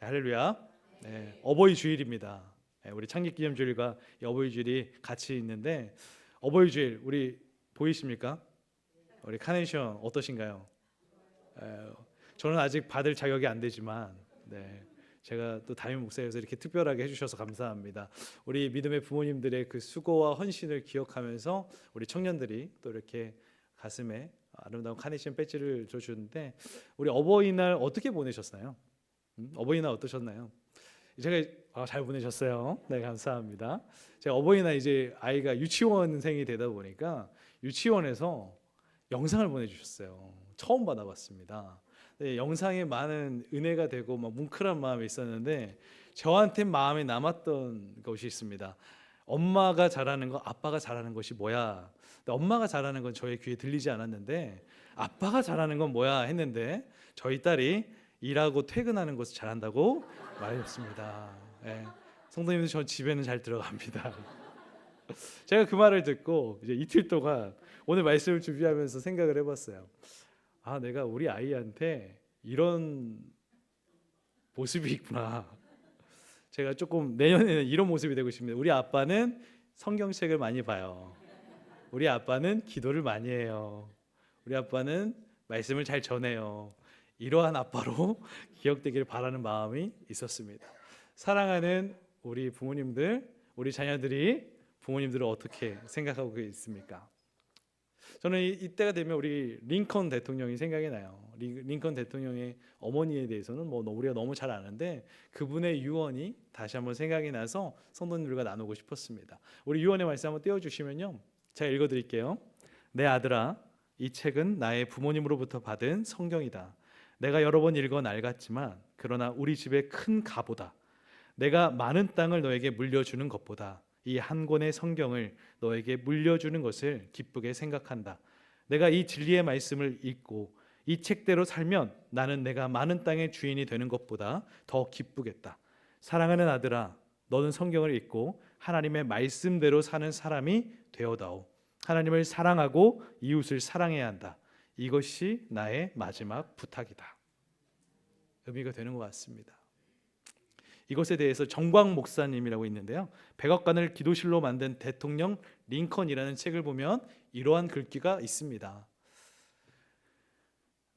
할렐루야. 네, 어버이 주일입니다. 네, 우리 창립기념주일과 이 어버이 주일이 같이 있는데 어버이 주일 우리 보이십니까? 우리 카네이션 어떠신가요? 에, 저는 아직 받을 자격이 안 되지만 제가 또 담임 목사여서 이렇게 특별하게 해주셔서 감사합니다. 우리 믿음의 부모님들의 그 수고와 헌신을 기억하면서 우리 청년들이 또 이렇게 가슴에 아름다운 카네이션 배지를 줘주는데 우리 어버이날 어떻게 보내셨나요? 어버이날 어떠셨나요? 제가 잘 보내셨어요. 네, 감사합니다. 제가 어버이날 이제 아이가 유치원생이 되다 보니까 유치원에서 영상을 보내주셨어요. 처음 받아봤습니다. 네, 영상에 많은 은혜가 되고 막 뭉클한 마음이 있었는데 저한테 마음에 남았던 것이 있습니다. 엄마가 잘하는 거, 아빠가 잘하는 것이 뭐야? 근데 엄마가 잘하는 건 저의 귀에 들리지 않았는데 아빠가 잘하는 건 뭐야 했는데 저희 딸이 일하고 퇴근하는 것을 잘한다고 말했습니다. 네. 성도님들 저 집에는 잘 들어갑니다. 제가 그 말을 듣고 이제 이틀 동안 오늘 말씀을 준비하면서 생각을 해봤어요. 내가 우리 아이한테 이런 모습이 있구나. 제가 조금 내년에는 이런 모습이 되고 싶습니다. 우리 아빠는 성경책을 많이 봐요. 우리 아빠는 기도를 많이 해요. 우리 아빠는 말씀을 잘 전해요. 이러한 아빠로 기억되기를 바라는 마음이 있었습니다. 사랑하는 우리 부모님들, 우리 자녀들이 부모님들을 어떻게 생각하고 있습니까? 저는 이때가 되면 우리 링컨 대통령이 생각이 나요. 링컨 대통령의 어머니에 대해서는 우리가 너무 잘 아는데 그분의 유언이 다시 한번 생각이 나서 성도님들과 나누고 싶었습니다. 우리 유언의 말씀 한번 띄워주시면요, 제가 읽어드릴게요. 내 아들아, 이 책은 나의 부모님으로부터 받은 성경이다. 내가 여러 번 읽어 낡았지만 그러나 우리 집의 큰 가보다 내가 많은 땅을 너에게 물려주는 것보다 이 한 권의 성경을 너에게 물려주는 것을 기쁘게 생각한다. 내가 이 진리의 말씀을 읽고 이 책대로 살면 나는 내가 많은 땅의 주인이 되는 것보다 더 기쁘겠다. 사랑하는 아들아, 너는 성경을 읽고 하나님의 말씀대로 사는 사람이 되어다오. 하나님을 사랑하고 이웃을 사랑해야 한다. 이것이 나의 마지막 부탁이다. 의미가 되는 것 같습니다. 이것에 대해서 정광 목사님이라고 있는데요, 백악관을 기도실로 만든 대통령 링컨이라는 책을 보면 이러한 글귀가 있습니다.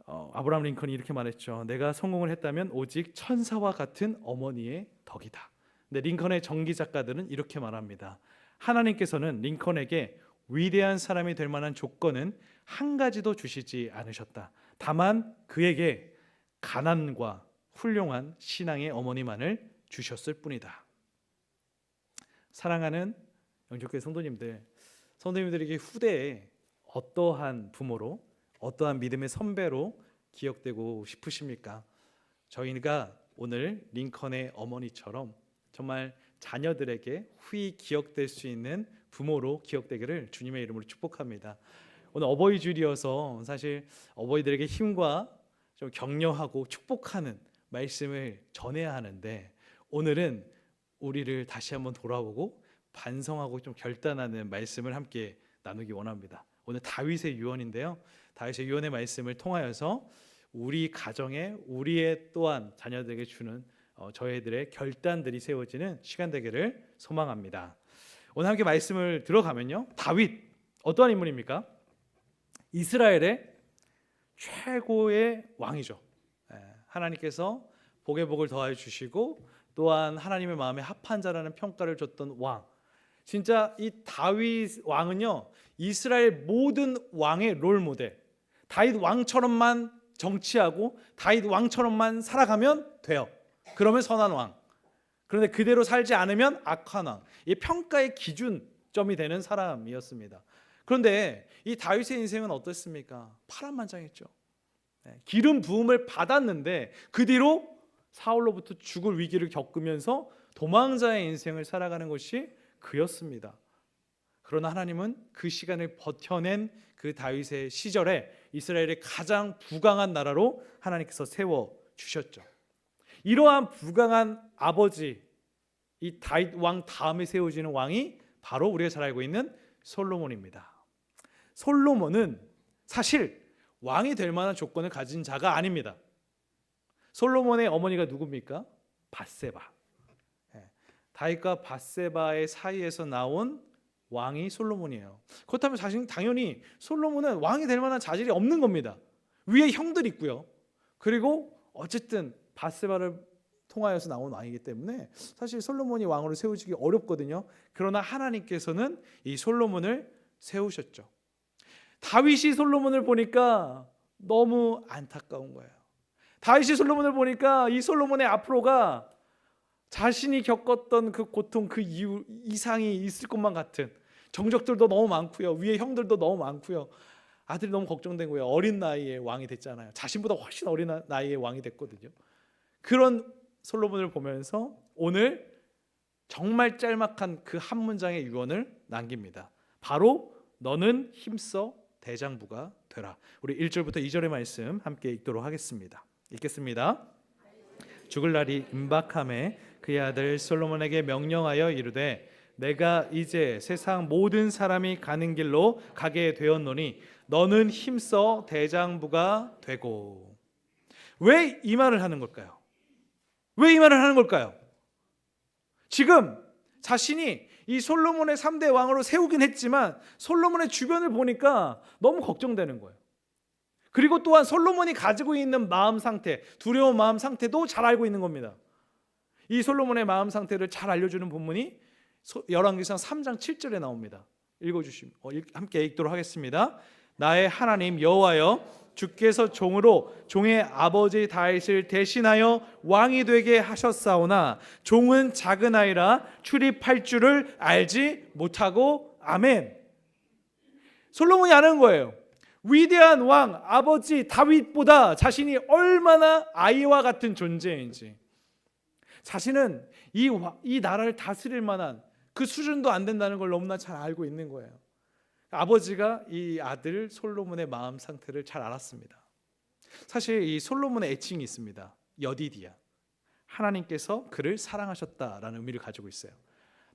아브라함 링컨이 이렇게 말했죠. 내가 성공을 했다면 오직 천사와 같은 어머니의 덕이다. 근데 링컨의 정기 작가들은 이렇게 말합니다. 하나님께서는 링컨에게 위대한 사람이 될 만한 조건은 한 가지도 주시지 않으셨다. 다만 그에게 가난과 훌륭한 신앙의 어머니만을 주셨을 뿐이다. 사랑하는 영적교회 성도님들에게 후대에 어떠한 부모로, 어떠한 믿음의 선배로 기억되고 싶으십니까? 저희가 오늘 링컨의 어머니처럼 정말 자녀들에게 후히 기억될 수 있는 부모로 기억되기를 주님의 이름으로 축복합니다. 오늘 어버이 주일이어서 사실 어버이들에게 힘과 좀 격려하고 축복하는 말씀을 전해야 하는데 오늘은 우리를 다시 한번 돌아보고 반성하고 좀 결단하는 말씀을 함께 나누기 원합니다. 오늘 다윗의 유언인데요, 다윗의 유언의 말씀을 통하여서 우리 가정에 우리의 또한 자녀들에게 주는 저희들의 결단들이 세워지는 시간 되기를 소망합니다. 오늘 함께 말씀을 들어가면요, 다윗 어떠한 인물입니까? 이스라엘의 최고의 왕이죠. 하나님께서 복의 복을 더하여 주시고 또한 하나님의 마음에 합한 자라는 평가를 줬던 왕. 진짜 이 다윗 왕은요, 이스라엘 모든 왕의 롤 모델. 다윗 왕처럼만 정치하고 다윗 왕처럼만 살아가면 돼요. 그러면 선한 왕. 그런데 그대로 살지 않으면 악한 왕. 이 평가의 기준점이 되는 사람이었습니다. 그런데 이 다윗의 인생은 어땠습니까? 파란만장했죠. 기름 부음을 받았는데 그 뒤로 사울로부터 죽을 위기를 겪으면서 도망자의 인생을 살아가는 것이 그였습니다. 그러나 하나님은 그 시간을 버텨낸 그 다윗의 시절에 이스라엘의 가장 부강한 나라로 하나님께서 세워주셨죠. 이러한 부강한 아버지, 이 다윗 왕 다음에 세워지는 왕이 바로 우리가 잘 알고 있는 솔로몬입니다. 솔로몬은 사실 왕이 될 만한 조건을 가진 자가 아닙니다. 솔로몬의 어머니가 누굽니까? 밧세바. 다윗과 밧세바의 사이에서 나온 왕이 솔로몬이에요. 그렇다면 당연히 솔로몬은 왕이 될 만한 자질이 없는 겁니다. 위에 형들이 있고요. 그리고 어쨌든 밧세바를 통하여서 나온 왕이기 때문에 사실 솔로몬이 왕으로 세우시기 어렵거든요. 그러나 하나님께서는 이 솔로몬을 세우셨죠. 다윗이 솔로몬을 보니까 너무 안타까운 거예요. 다윗이 솔로몬을 보니까 이 솔로몬의 앞으로가 자신이 겪었던 그 고통, 그 이상이 있을 것만 같은, 정적들도 너무 많고요, 위에 형들도 너무 많고요, 아들이 너무 걱정된 거예요. 어린 나이에 왕이 됐잖아요. 자신보다 훨씬 어린 나이에 왕이 됐거든요. 그런 솔로몬을 보면서 오늘 정말 짤막한 그 한 문장의 유언을 남깁니다. 바로 너는 힘써 대장부가 되라. 우리 1절부터 2절의 말씀 함께 읽도록 하겠습니다. 읽겠습니다. 죽을 날이 임박함에 그의 아들 솔로몬에게 명령하여 이르되 내가 이제 세상 모든 사람이 가는 길로 가게 되었노니 너는 힘써 대장부가 되고. 왜 이 말을 하는 걸까요? 왜 이 말을 하는 걸까요? 지금 자신이 이 솔로몬의 3대 왕으로 세우긴 했지만 솔로몬의 주변을 보니까 너무 걱정되는 거예요. 그리고 또한 솔로몬이 가지고 있는 마음 상태, 두려운 마음 상태도 잘 알고 있는 겁니다. 이 솔로몬의 마음 상태를 잘 알려주는 본문이 열왕기상 3장 7절에 나옵니다. 읽어주시면 함께 읽도록 하겠습니다. 나의 하나님 여호와여, 주께서 종으로 종의 아버지 다윗을 대신하여 왕이 되게 하셨사오나 종은 작은 아이라 출입할 줄을 알지 못하고. 아멘. 솔로몬이 아는 거예요. 위대한 왕 아버지 다윗보다 자신이 얼마나 아이와 같은 존재인지, 자신은 이 나라를 다스릴 만한 그 수준도 안 된다는 걸 너무나 잘 알고 있는 거예요. 아버지가 이 아들 솔로몬의 마음 상태를 잘 알았습니다. 사실 이 솔로몬의 애칭이 있습니다. 여디디야. 하나님께서 그를 사랑하셨다라는 의미를 가지고 있어요.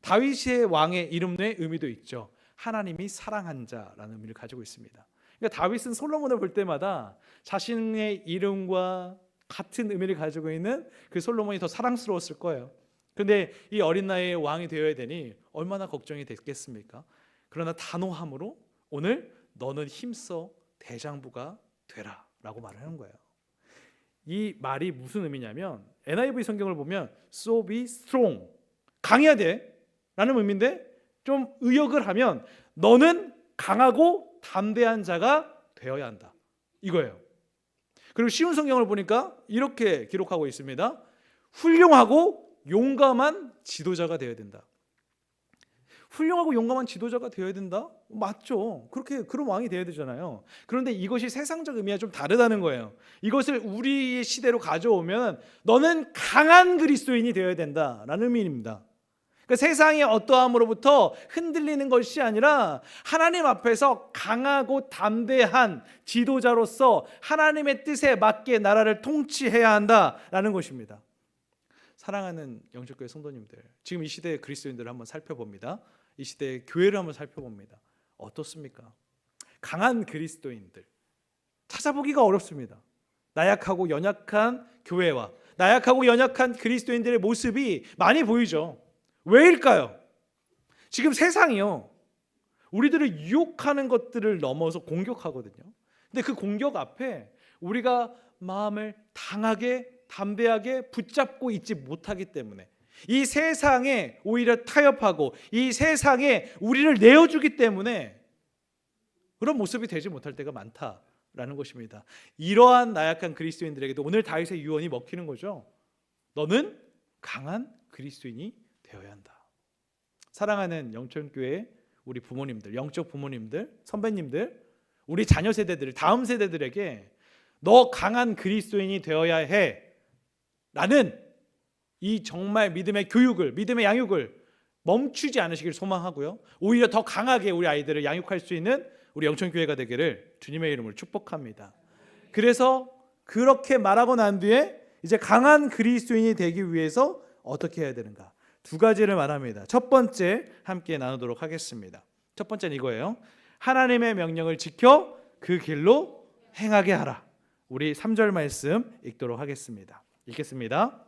다윗의 왕의 이름의 의미도 있죠. 하나님이 사랑한 자라는 의미를 가지고 있습니다. 그러니까 다윗은 솔로몬을 볼 때마다 자신의 이름과 같은 의미를 가지고 있는 그 솔로몬이 더 사랑스러웠을 거예요. 그런데 이 어린 나이에 왕이 되어야 되니 얼마나 걱정이 됐겠습니까? 그러나 단호함으로 오늘 너는 힘써 대장부가 되라 라고 말을 하는 거예요. 이 말이 무슨 의미냐면 NIV 성경을 보면 so be strong, 강해야 돼 라는 의미인데 좀 의역을 하면 너는 강하고 담대한 자가 되어야 한다 이거예요. 그리고 쉬운 성경을 보니까 이렇게 기록하고 있습니다. 훌륭하고 용감한 지도자가 되어야 된다. 훌륭하고 용감한 지도자가 되어야 된다? 맞죠. 그런 왕이 되어야 되잖아요. 그런데 이것이 세상적 의미와 좀 다르다는 거예요. 이것을 우리의 시대로 가져오면 너는 강한 그리스도인이 되어야 된다라는 의미입니다. 그러니까 세상의 어떠함으로부터 흔들리는 것이 아니라 하나님 앞에서 강하고 담대한 지도자로서 하나님의 뜻에 맞게 나라를 통치해야 한다라는 것입니다. 사랑하는 영적교회 성도님들, 지금 이 시대의 그리스도인들을 한번 살펴봅니다. 이 시대의 교회를 한번 살펴봅니다. 어떻습니까? 강한 그리스도인들 찾아보기가 어렵습니다. 나약하고 연약한 교회와 나약하고 연약한 그리스도인들의 모습이 많이 보이죠. 왜일까요? 지금 세상이요, 우리들을 유혹하는 것들을 넘어서 공격하거든요. 근데 그 공격 앞에 우리가 마음을 강하게 담대하게 붙잡고 있지 못하기 때문에, 이 세상에 오히려 타협하고 이 세상에 우리를 내어주기 때문에 그런 모습이 되지 못할 때가 많다라는 것입니다. 이러한 나약한 그리스도인들에게도 오늘 다윗의 유언이 먹히는 거죠. 너는 강한 그리스도인이 되어야 한다. 사랑하는 영천교회 우리 부모님들, 영적 부모님들, 선배님들, 우리 자녀 세대들, 다음 세대들에게 너 강한 그리스도인이 되어야 해 라는 이 정말 믿음의 교육을, 믿음의 양육을 멈추지 않으시길 소망하고요, 오히려 더 강하게 우리 아이들을 양육할 수 있는 우리 영천교회가 되기를 주님의 이름으로 축복합니다. 그래서 그렇게 말하고 난 뒤에 이제 강한 그리스도인이 되기 위해서 어떻게 해야 되는가, 두 가지를 말합니다. 첫 번째 함께 나누도록 하겠습니다. 첫 번째는 이거예요. 하나님의 명령을 지켜 그 길로 행하게 하라. 우리 3절 말씀 읽도록 하겠습니다. 읽겠습니다.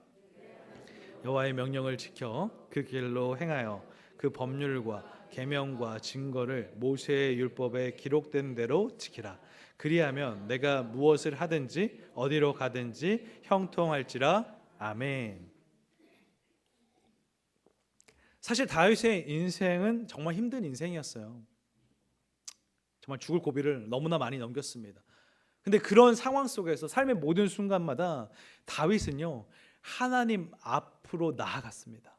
여호와의 명령을 지켜 그 길로 행하여 그 법률과 계명과 증거를 모세의 율법에 기록된 대로 지키라. 그리하면 내가 무엇을 하든지 어디로 가든지 형통할지라. 아멘. 사실 다윗의 인생은 정말 힘든 인생이었어요. 정말 죽을 고비를 너무나 많이 넘겼습니다. 근데 그런 상황 속에서 삶의 모든 순간마다 다윗은요, 하나님 앞으로 나아갔습니다.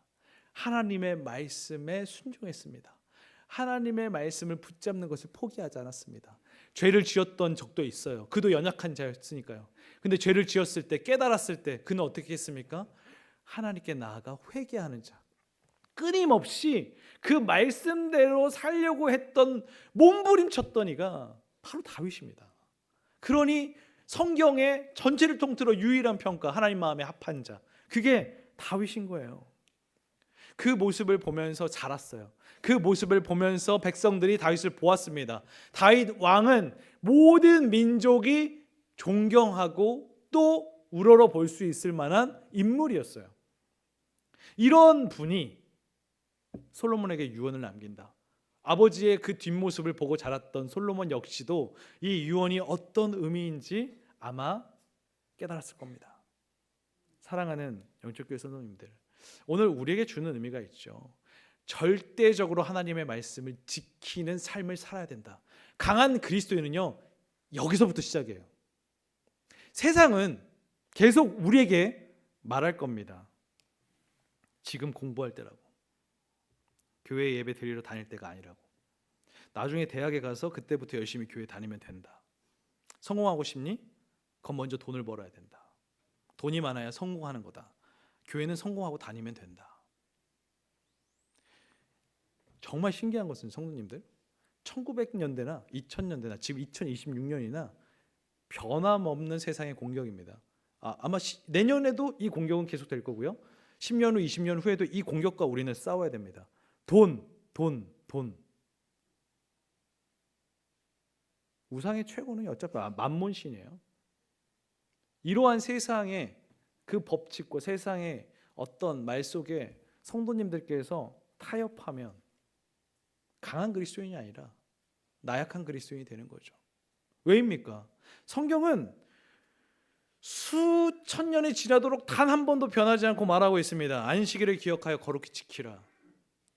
하나님의 말씀에 순종했습니다. 하나님의 말씀을 붙잡는 것을 포기하지 않았습니다. 죄를 지었던 적도 있어요. 그도 연약한 자였으니까요. 근데 죄를 지었을 때, 깨달았을 때 그는 어떻게 했습니까? 하나님께 나아가 회개하는 자, 끊임없이 그 말씀대로 살려고 했던, 몸부림쳤던 이가 바로 다윗입니다. 그러니 성경의 전체를 통틀어 유일한 평가, 하나님 마음에 합한 자, 그게 다윗인 거예요. 그 모습을 보면서 자랐어요. 그 모습을 보면서 백성들이 다윗을 보았습니다. 다윗 왕은 모든 민족이 존경하고 또 우러러 볼 수 있을 만한 인물이었어요. 이런 분이 솔로몬에게 유언을 남긴다. 아버지의 그 뒷모습을 보고 자랐던 솔로몬 역시도 이 유언이 어떤 의미인지 아마 깨달았을 겁니다. 사랑하는 영적교회 성도님들, 오늘 우리에게 주는 의미가 있죠. 절대적으로 하나님의 말씀을 지키는 삶을 살아야 된다. 강한 그리스도인은요, 여기서부터 시작이에요. 세상은 계속 우리에게 말할 겁니다. 지금 공부할 때라고, 교회 예배 드리러 다닐 때가 아니라고, 나중에 대학에 가서 그때부터 열심히 교회 다니면 된다. 성공하고 싶니? 그건 먼저 돈을 벌어야 된다. 돈이 많아야 성공하는 거다. 교회는 성공하고 다니면 된다. 정말 신기한 것은 성도님들, 1900년대나 2000년대나 지금 2026년이나 변함없는 세상의 공격입니다. 아마 내년에도 이 공격은 계속될 거고요. 10년 후, 20년 후에도 이 공격과 우리는 싸워야 됩니다. 돈. 우상의 최고는 어차피 만몬신이에요. 이러한 세상의 그 법칙과 세상의 어떤 말 속에 성도님들께서 타협하면 강한 그리스도인이 아니라 나약한 그리스도인이 되는 거죠. 왜입니까? 성경은 수천 년이 지나도록 단 한 번도 변하지 않고 말하고 있습니다. 안식일을 기억하여 거룩히 지키라.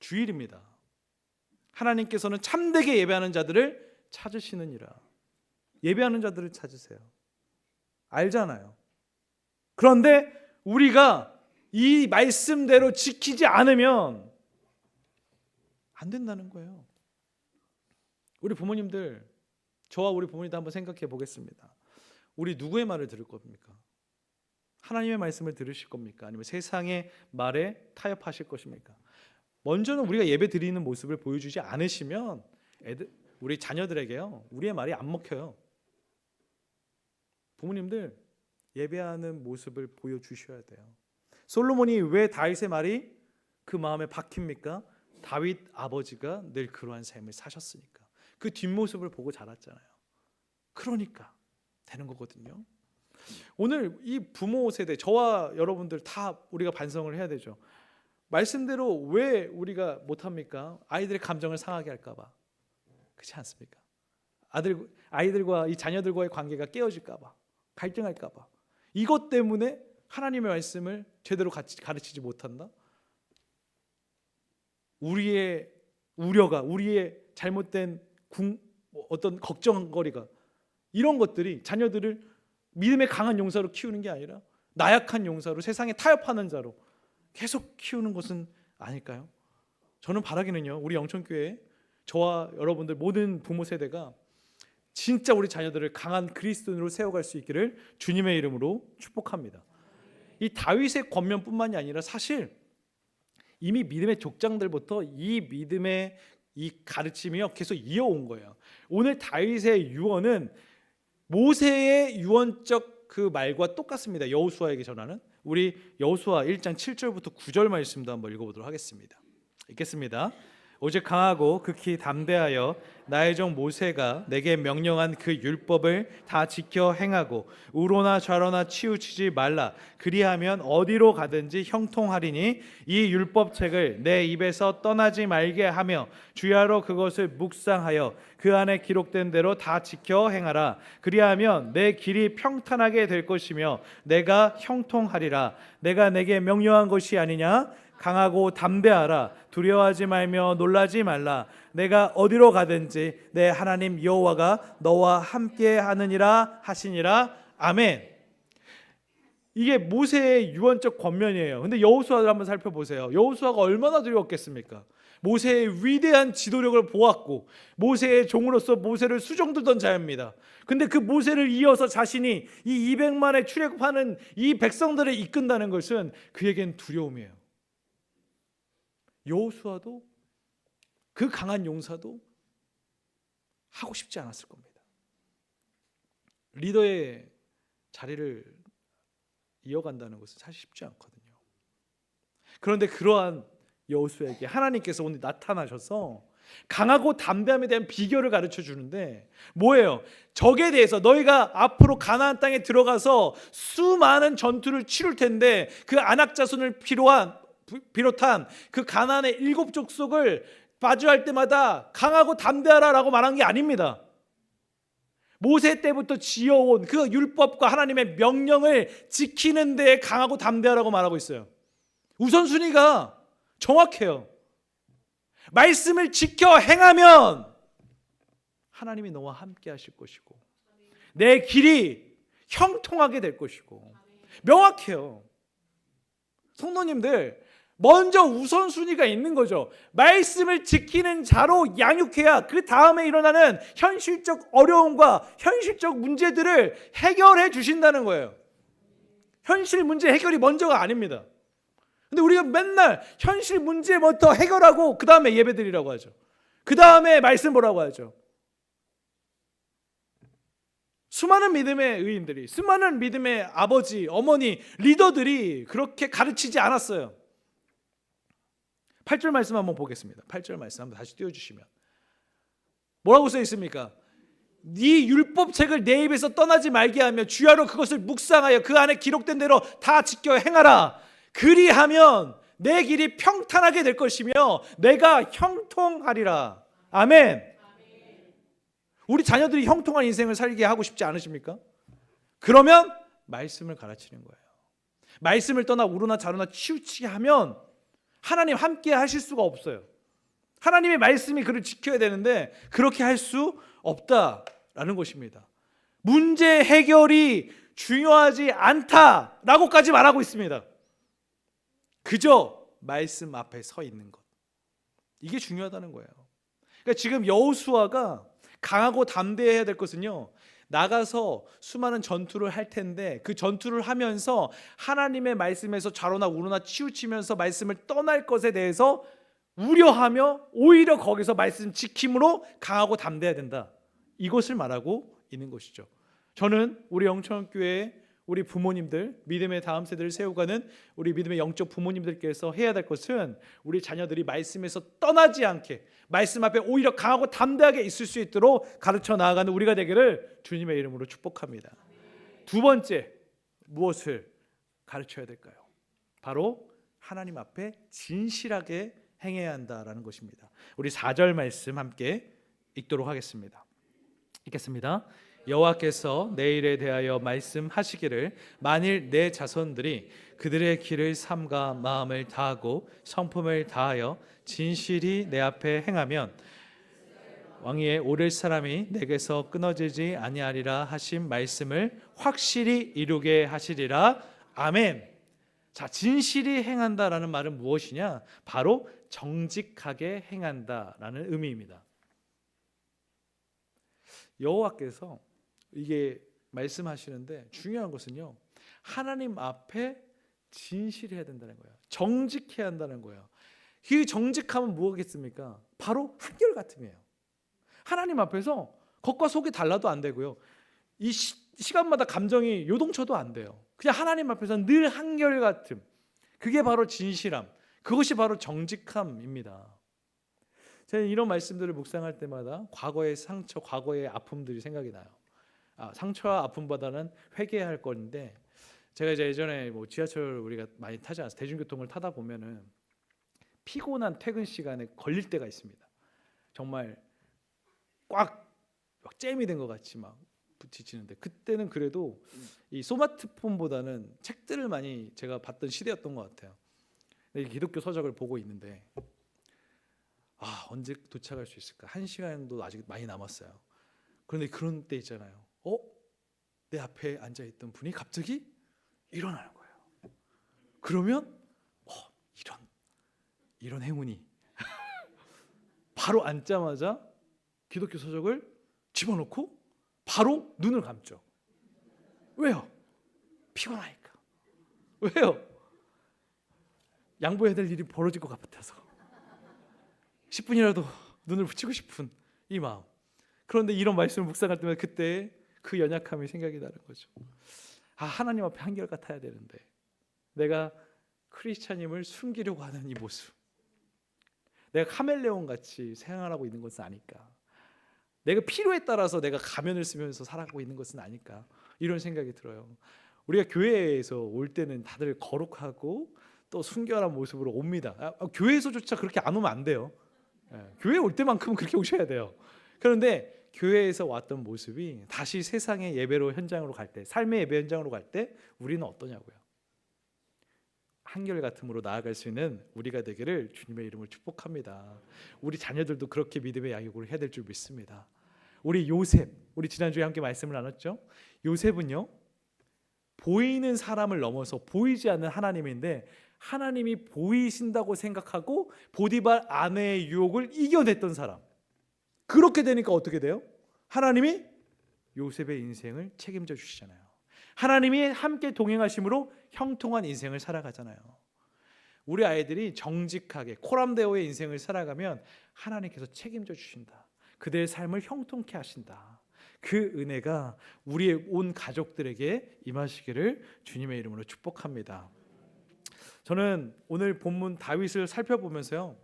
주일입니다. 하나님께서는 참되게 예배하는 자들을 찾으시느니라. 예배하는 자들을 찾으세요. 알잖아요. 그런데 우리가 이 말씀대로 지키지 않으면 안 된다는 거예요. 우리 부모님들, 저와 우리 부모님도 한번 생각해 보겠습니다. 우리 누구의 말을 들을 겁니까? 하나님의 말씀을 들으실 겁니까? 아니면 세상의 말에 타협하실 것입니까? 먼저는 우리가 예배 드리는 모습을 보여주지 않으시면 우리 자녀들에게요, 우리의 말이 안 먹혀요. 부모님들, 예배하는 모습을 보여주셔야 돼요. 솔로몬이 왜 다윗의 말이 그 마음에 박힙니까? 다윗 아버지가 늘 그러한 삶을 사셨으니까. 그 뒷모습을 보고 자랐잖아요. 그러니까 되는 거거든요. 오늘 이 부모 세대, 저와 여러분들 다 우리가 반성을 해야 되죠. 말씀대로 왜 우리가 못합니까? 아이들의 감정을 상하게 할까 봐. 그렇지 않습니까? 아이들과 이 자녀들과의 관계가 깨어질까 봐, 갈등할까 봐. 이것 때문에 하나님의 말씀을 제대로 가르치지 못한다? 우리의 우려가, 우리의 잘못된 어떤 걱정거리가, 이런 것들이 자녀들을 믿음의 강한 용사로 키우는 게 아니라 나약한 용사로, 세상에 타협하는 자로 계속 키우는 것은 아닐까요? 저는 바라기는요, 우리 영천교회 저와 여러분들 모든 부모 세대가 진짜 우리 자녀들을 강한 그리스도인으로 세워갈 수 있기를 주님의 이름으로 축복합니다. 이 다윗의 권면뿐만이 아니라 사실 이미 믿음의 족장들부터 이 믿음의 이 가르침이요 계속 이어온 거예요. 오늘 다윗의 유언은 모세의 유언적 그 말과 똑같습니다. 여호수아에게 전하는, 우리 여호수아 1장 7절부터 9절 말씀도 한번 읽어보도록 하겠습니다. 읽겠습니다. 오직 강하고 극히 담대하여 나의 종 모세가 내게 명령한 그 율법을 다 지켜 행하고 우로나 좌로나 치우치지 말라. 그리하면 어디로 가든지 형통하리니 이 율법책을 내 입에서 떠나지 말게 하며 주야로 그것을 묵상하여 그 안에 기록된 대로 다 지켜 행하라. 그리하면 내 길이 평탄하게 될 것이며 내가 형통하리라. 내가 내게 명령한 것이 아니냐? 강하고 담대하라. 두려워하지 말며 놀라지 말라. 내가 어디로 가든지 내 하나님 여호와가 너와 함께 하느니라 하시니라. 아멘. 이게 모세의 유언적 권면이에요. 근데 여호수아를 한번 살펴보세요. 여호수아가 얼마나 두려웠겠습니까? 모세의 위대한 지도력을 보았고 모세의 종으로서 모세를 수종들던 자입니다. 근데 그 모세를 이어서 자신이 이 200만에 출애굽하는 이 백성들을 이끈다는 것은 그에겐 두려움이에요. 여호수아도 그 강한 용사도 하고 싶지 않았을 겁니다. 리더의 자리를 이어간다는 것은 사실 쉽지 않거든요. 그런데 그러한 여호수아에게 하나님께서 오늘 나타나셔서 강하고 담대함에 대한 비결을 가르쳐 주는데 뭐예요? 적에 대해서 너희가 앞으로 가나안 땅에 들어가서 수많은 전투를 치룰 텐데 그 아낙 자손을 비롯한 그 가나안의 7 족속을 마주할 때마다 강하고 담대하라라고 말한 게 아닙니다. 모세 때부터 지어온 그 율법과 하나님의 명령을 지키는 데에 강하고 담대하라고 말하고 있어요. 우선순위가 정확해요. 말씀을 지켜 행하면 하나님이 너와 함께 하실 것이고 내 길이 형통하게 될 것이고 명확해요. 성도님들, 먼저 우선순위가 있는 거죠. 말씀을 지키는 자로 양육해야 그 다음에 일어나는 현실적 어려움과 현실적 문제들을 해결해 주신다는 거예요. 현실 문제 해결이 먼저가 아닙니다. 근데 우리가 맨날 현실 문제부터 해결하고 그 다음에 예배드리라고 하죠. 그 다음에 말씀 보라고 하죠. 수많은 믿음의 의인들이, 수많은 믿음의 아버지, 어머니, 리더들이 그렇게 가르치지 않았어요. 8절 말씀 한번 보겠습니다. 8절 말씀 한번 다시 띄워주시면 뭐라고 써 있습니까? 네 율법책을 내 입에서 떠나지 말게 하며 주야로 그것을 묵상하여 그 안에 기록된 대로 다 지켜 행하라. 그리하면 내 길이 평탄하게 될 것이며 내가 형통하리라. 아멘. 우리 자녀들이 형통한 인생을 살게 하고 싶지 않으십니까? 그러면 말씀을 가르치는 거예요. 말씀을 떠나 우로나 좌로나 치우치게 하면 하나님 함께 하실 수가 없어요. 하나님의 말씀이 그를 지켜야 되는데 그렇게 할 수 없다라는 것입니다. 문제 해결이 중요하지 않다라고까지 말하고 있습니다. 그저 말씀 앞에 서 있는 것, 이게 중요하다는 거예요. 그러니까 지금 여호수아가 강하고 담대해야 될 것은요, 나가서 수많은 전투를 할 텐데 그 전투를 하면서 하나님의 말씀에서 좌로나 우로나 치우치면서 말씀을 떠날 것에 대해서 우려하며 오히려 거기서 말씀 지킴으로 강하고 담대해야 된다. 이것을 말하고 있는 것이죠. 저는 우리 영천교회의 우리 부모님들, 믿음의 다음 세대를 세워가는 우리 믿음의 영적 부모님들께서 해야 될 것은 우리 자녀들이 말씀에서 떠나지 않게 말씀 앞에 오히려 강하고 담대하게 있을 수 있도록 가르쳐 나아가는 우리가 되기를 주님의 이름으로 축복합니다. 두 번째, 무엇을 가르쳐야 될까요? 바로 하나님 앞에 진실하게 행해야 한다라는 것입니다. 우리 4절 말씀 함께 읽도록 하겠습니다. 읽겠습니다. 여호와께서 내 일에 대하여 말씀하시기를 만일 내 자손들이 그들의 길을 삼가 마음을 다하고 성품을 다하여 진실이 내 앞에 행하면 왕위에 오를 사람이 내게서 끊어지지 아니하리라 하신 말씀을 확실히 이루게 하시리라. 아멘. 자, 진실이 행한다라는 말은 무엇이냐? 바로 정직하게 행한다라는 의미입니다. 여호와께서 이게 말씀하시는데 중요한 것은요, 하나님 앞에 진실해야 된다는 거예요. 정직해야 한다는 거예요. 그 정직함은 무엇이겠습니까? 바로 한결같음이에요. 하나님 앞에서 겉과 속이 달라도 안 되고요, 이 시간마다 감정이 요동쳐도 안 돼요. 그냥 하나님 앞에서 늘 한결같음, 그게 바로 진실함, 그것이 바로 정직함입니다. 저는 이런 말씀들을 묵상할 때마다 과거의 상처, 과거의 아픔들이 생각이 나요. 상처와 아픔보다는 회개할 건데, 제가 이제 예전에 뭐 지하철 우리가 많이 타지 않아요. 대중교통을 타다 보면은 피곤한 퇴근 시간에 걸릴 때가 있습니다. 정말 꽉 잼이 된 것 같이 막 부딪히는데, 그때는 그래도 이 스마트폰보다는 책들을 많이 제가 봤던 시대였던 것 같아요. 근데 기독교 서적을 보고 있는데 언제 도착할 수 있을까? 1시간도 아직 많이 남았어요. 그런데 그런 때 있잖아요. 내 앞에 앉아있던 분이 갑자기 일어나는 거예요. 그러면 이런 행운이 바로 앉자마자 기독교 서적을 집어넣고 바로 눈을 감죠. 왜요? 피곤하니까. 왜요? 양보해야 될 일이 벌어질 것 같아서 10분이라도 눈을 붙이고 싶은 이 마음. 그런데 이런 말씀을 묵상할 때마다 그때 그 연약함이 생각이 나는 거죠. 하나님 앞에 한결같아야 되는데 내가 크리스찬임을 숨기려고 하는 이 모습, 내가 카멜레온 같이 생활하고 있는 것은 아닐까, 내가 필요에 따라서 내가 가면을 쓰면서 살아가고 있는 것은 아닐까, 이런 생각이 들어요. 우리가 교회에서 올 때는 다들 거룩하고 또 순결한 모습으로 옵니다. 교회에서조차 그렇게 안 오면 안 돼요. 교회 올 때만큼은 그렇게 오셔야 돼요. 그런데 교회에서 왔던 모습이 다시 세상의 예배로 현장으로 갈 때, 삶의 예배 현장으로 갈 때 우리는 어떠냐고요. 한결같음으로 나아갈 수 있는 우리가 되기를 주님의 이름으로 축복합니다. 우리 자녀들도 그렇게 믿음의 양육을 해야 될 줄 믿습니다. 우리 요셉, 우리 지난주에 함께 말씀을 나눴죠. 요셉은요, 보이는 사람을 넘어서 보이지 않는 하나님인데 하나님이 보이신다고 생각하고 보디발 아내의 유혹을 이겨냈던 사람. 그렇게 되니까 어떻게 돼요? 하나님이 요셉의 인생을 책임져 주시잖아요. 하나님이 함께 동행하심으로 형통한 인생을 살아가잖아요. 우리 아이들이 정직하게 코람데오의 인생을 살아가면 하나님께서 책임져 주신다. 그들의 삶을 형통케 하신다. 그 은혜가 우리의 온 가족들에게 임하시기를 주님의 이름으로 축복합니다. 저는 오늘 본문 다윗을 살펴보면서요,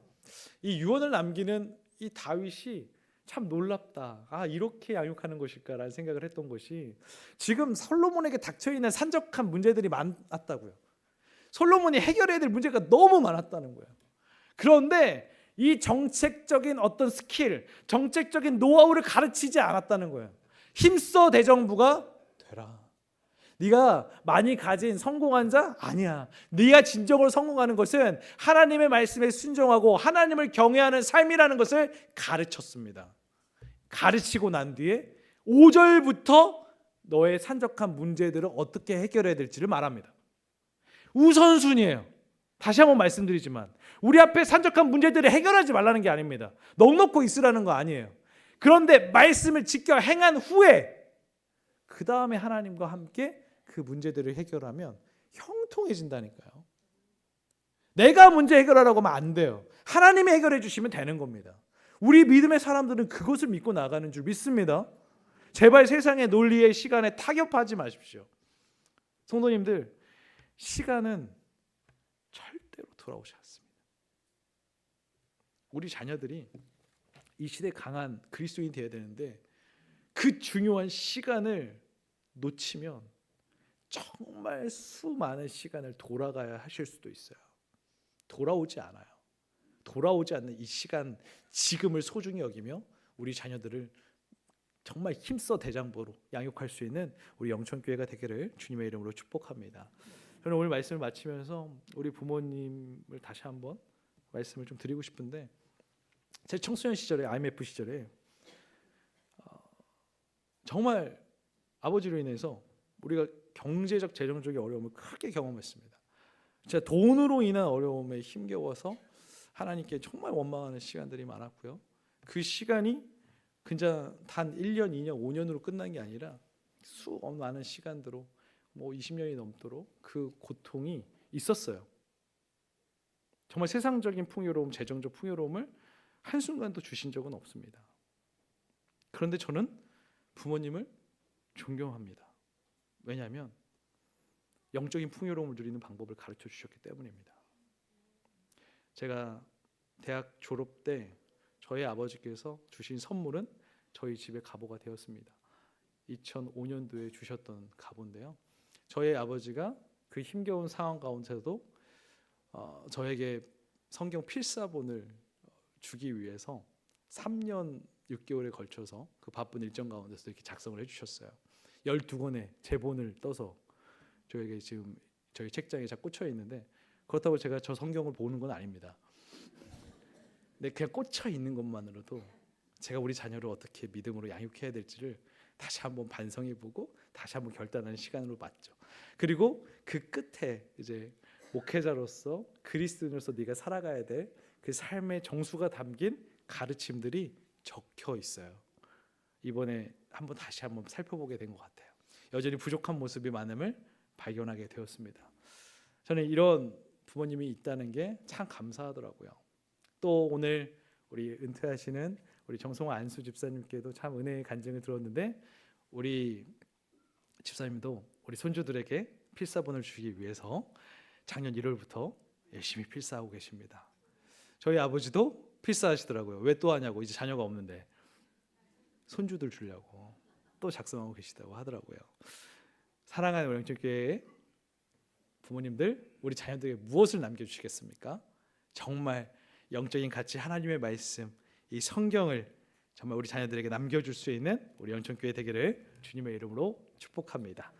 이 유언을 남기는 이 다윗이 참 놀랍다. 이렇게 양육하는 것일까라는 생각을 했던 것이, 지금 솔로몬에게 닥쳐있는 산적한 문제들이 많았다고요. 솔로몬이 해결해야 될 문제가 너무 많았다는 거예요. 그런데 이 정책적인 어떤 스킬, 정책적인 노하우를 가르치지 않았다는 거예요. 힘써 대정부가 되라. 네가 많이 가진 성공한 자 아니야. 네가 진정으로 성공하는 것은 하나님의 말씀에 순종하고 하나님을 경외하는 삶이라는 것을 가르쳤습니다. 가르치고 난 뒤에 5절부터 너의 산적한 문제들을 어떻게 해결해야 될지를 말합니다. 우선순위예요. 다시 한번 말씀드리지만 우리 앞에 산적한 문제들을 해결하지 말라는 게 아닙니다. 넉넉고 있으라는 거 아니에요. 그런데 말씀을 지켜 행한 후에 그 다음에 하나님과 함께 그 문제들을 해결하면 형통해진다니까요. 내가 문제 해결하라고 하면 안 돼요. 하나님이 해결해 주시면 되는 겁니다. 우리 믿음의 사람들은 그것을 믿고 나가는 줄 믿습니다. 제발 세상의 논리의 시간에 타협하지 마십시오. 성도님들, 시간은 절대로 돌아오지 않습니다. 우리 자녀들이 이 시대에 강한 그리스도인이 되어야 되는데 그 중요한 시간을 놓치면 정말 수많은 시간을 돌아가야 하실 수도 있어요. 돌아오지 않아요. 돌아오지 않는 이 시간, 지금을 소중히 여기며 우리 자녀들을 정말 힘써 대장부로 양육할 수 있는 우리 영천교회가 되기를 주님의 이름으로 축복합니다. 저는 오늘 말씀을 마치면서 우리 부모님을 다시 한번 말씀을 좀 드리고 싶은데, 제 청소년 시절에, IMF 시절에 정말 아버지로 인해서 우리가 경제적, 재정적인 어려움을 크게 경험했습니다. 제가 돈으로 인한 어려움에 힘겨워서 하나님께 정말 원망하는 시간들이 많았고요. 그 시간이 그냥 단 1년, 2년, 5년으로 끝난 게 아니라 수많은 시간들로 20년이 넘도록 그 고통이 있었어요. 정말 세상적인 풍요로움, 재정적 풍요로움을 한순간도 주신 적은 없습니다. 그런데 저는 부모님을 존경합니다. 왜냐하면 영적인 풍요로움을 누리는 방법을 가르쳐 주셨기 때문입니다. 제가 대학 졸업 때 저희 아버지께서 주신 선물은 저희 집의 가보가 되었습니다. 2005년도에 주셨던 가보인데요. 저희 아버지가 그 힘겨운 상황 가운데서도 저에게 성경 필사본을 주기 위해서 3년 6개월에 걸쳐서 그 바쁜 일정 가운데서 이렇게 작성을 해주셨어요. 12권의 제본을 떠서 저에게 지금 저희 책장에 잘 꽂혀 있는데, 그렇다고 제가 저 성경을 보는 건 아닙니다. 근데 그냥 꽂혀 있는 것만으로도 제가 우리 자녀를 어떻게 믿음으로 양육해야 될지를 다시 한번 반성해보고 다시 한번 결단하는 시간으로 맞죠. 그리고 그 끝에 이제 목회자로서 그리스도인으로서 네가 살아가야 될 그 삶의 정수가 담긴 가르침들이 적혀 있어요. 이번에 다시 한번 살펴보게 된 것 같아요. 여전히 부족한 모습이 많음을 발견하게 되었습니다. 저는 이런 부모님이 있다는 게 참 감사하더라고요. 또 오늘 우리 은퇴하시는 우리 정성호 안수 집사님께도 참 은혜의 간증을 들었는데, 우리 집사님도 우리 손주들에게 필사본을 주기 위해서 작년 1월부터 열심히 필사하고 계십니다. 저희 아버지도 필사하시더라고요. 왜 또 하냐고, 이제 자녀가 없는데 손주들 주려고 또 작성하고 계시다고 하더라고요. 사랑하는 우리 영천교회 부모님들, 우리 자녀들에게 무엇을 남겨주시겠습니까? 정말 영적인 가치, 하나님의 말씀, 이 성경을 정말 우리 자녀들에게 남겨줄 수 있는 우리 영천교회 되기를 주님의 이름으로 축복합니다.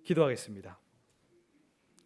기도하겠습니다.